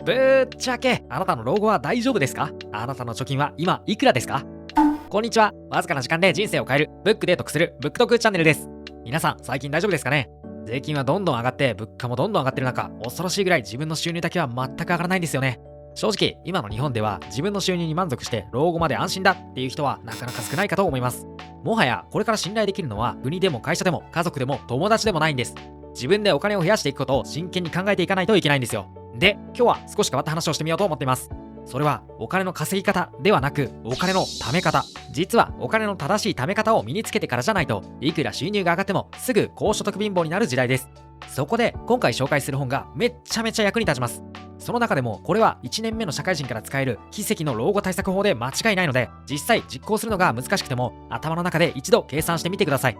ぶっちゃけあなたの老後は大丈夫ですか？あなたの貯金は今いくらですか？こんにちは。わずかな時間で人生を変えるブックで得するブック得チャンネルです。皆さん最近大丈夫ですかね？税金はどんどん上がって物価もどんどん上がってる中、恐ろしいぐらい自分の収入だけは全く上がらないんですよね。正直今の日本では自分の収入に満足して老後まで安心だっていう人はなかなか少ないかと思います。もはやこれから信頼できるのは国でも会社でも家族でも友達でもないんです。自分でお金を増やしていくことを真剣に考えていかないといけないんですよ。で、今日は少し変わった話をしてみようと思っています。それはお金の稼ぎ方ではなく、お金の貯め方。実はお金の正しい貯め方を身につけてからじゃないと、いくら収入が上がってもすぐ高所得貧乏になる時代です。そこで今回紹介する本がめっちゃめちゃ役に立ちます。その中でもこれは1年目の社会人から使える奇跡の老後対策法で間違いないので、実際実行するのが難しくても頭の中で一度計算してみてください。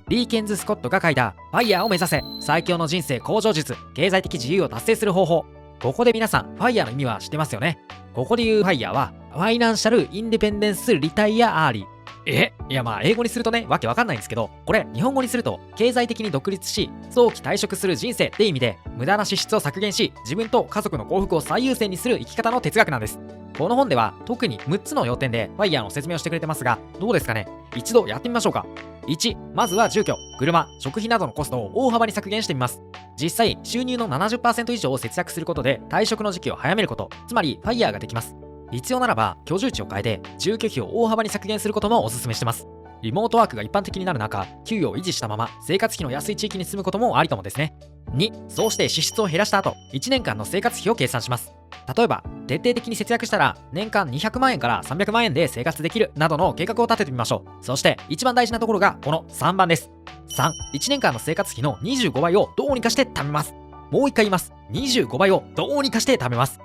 リーケンズ・スコットが書いたファイヤーを目指せ最強の人生向上術、経済的自由を達成する方法。ここで皆さんファイヤーの意味は知ってますよね。ここで言うファイヤーはファイナンシャル・インディペンデンス・リタイア・アーリー。英語にするとね、わけわかんないんですけど、これ日本語にすると経済的に独立し早期退職する人生って意味で、無駄な支出を削減し自分と家族の幸福を最優先にする生き方の哲学なんです。この本では特に6つの要点でファイヤーの説明をしてくれてますが、どうですかね？一度やってみましょうか。1、まずは住居、車、食費などのコストを大幅に削減してみます。実際収入の 70% 以上を節約することで退職の時期を早めること、つまりファイヤーができます。必要ならば居住地を変えて住居費を大幅に削減することもお勧めしてます。リモートワークが一般的になる中、給与を維持したまま生活費の安い地域に住むこともありかもですね。2、そうして支出を減らした後、1年間の生活費を計算します。例えば徹底的に節約したら年間200万円から300万円で生活できるなどの計画を立ててみましょう。そして一番大事なところがこの3番です。3、1年間の生活費の25倍をどうにかして貯めます。もう一回言います。25倍をどうにかして貯めます。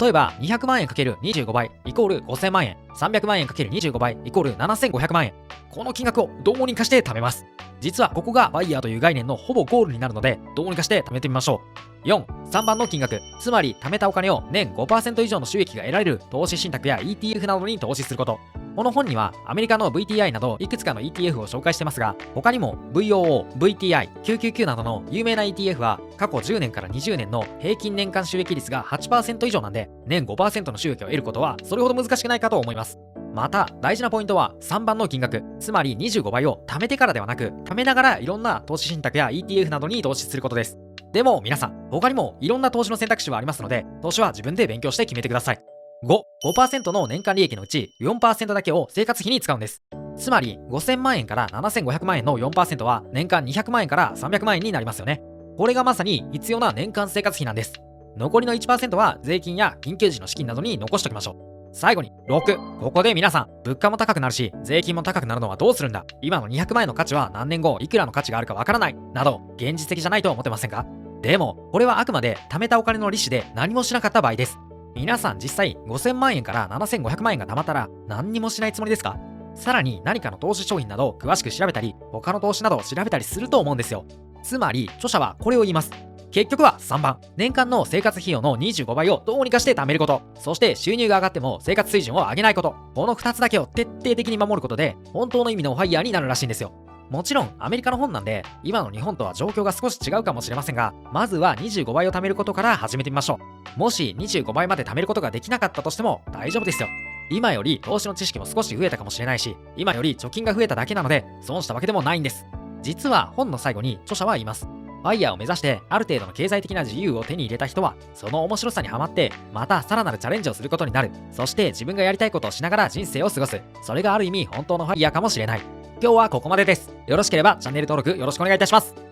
例えば200万円 ×25 倍イコール5000万円、300万円 ×25 倍イコール7500万円。この金額をどうにかして貯めます。実はここがファイヤーという概念のほぼゴールになるので、どうにかして貯めてみましょう。4、3番の金額、つまり貯めたお金を年 5% 以上の収益が得られる投資信託や ETF などに投資すること。この本にはアメリカの VTI などいくつかの ETF を紹介してますが、他にも VOO、VTI、999 などの有名な ETF は過去10年から20年の平均年間収益率が 8% 以上なんで、年 5% の収益を得ることはそれほど難しくないかと思います。また大事なポイントは3番の金額、つまり25倍を貯めてからではなく、貯めながらいろんな投資信託や ETF などに投資することです。でも皆さん、他にもいろんな投資の選択肢はありますので、投資は自分で勉強して決めてください。5、5% の年間利益のうち 4% だけを生活費に使うんです。つまり5000万円から7500万円の 4% は年間200万円から300万円になりますよね。これがまさに必要な年間生活費なんです。残りの 1% は税金や緊急時の資金などに残しておきましょう。最後に6、ここで皆さん、物価も高くなるし税金も高くなるのはどうするんだ、今の200万円の価値は何年後いくらの価値があるかわからないなど、現実的じゃないと思ってませんか？でもこれはあくまで貯めたお金の利子で何もしなかった場合です。皆さん実際5000万円から7500万円が貯まったら何にもしないつもりですか？さらに何かの投資商品などを詳しく調べたり、他の投資などを調べたりすると思うんですよ。つまり著者はこれを言います。結局は3番、年間の生活費用の25倍をどうにかして貯めること、そして収入が上がっても生活水準を上げないこと、この2つだけを徹底的に守ることで本当の意味のファイヤーになるらしいんですよ。もちろんアメリカの本なんで今の日本とは状況が少し違うかもしれませんが、まずは25倍を貯めることから始めてみましょう。もし25倍まで貯めることができなかったとしても大丈夫ですよ。今より投資の知識も少し増えたかもしれないし、今より貯金が増えただけなので損したわけでもないんです。実は本の最後に著者は言います。ファイヤーを目指してある程度の経済的な自由を手に入れた人はその面白さにハマってまたさらなるチャレンジをすることになる。そして自分がやりたいことをしながら人生を過ごす。それがある意味本当のファイヤーかもしれない。今日はここまでです。よろしければチャンネル登録よろしくお願いいたします。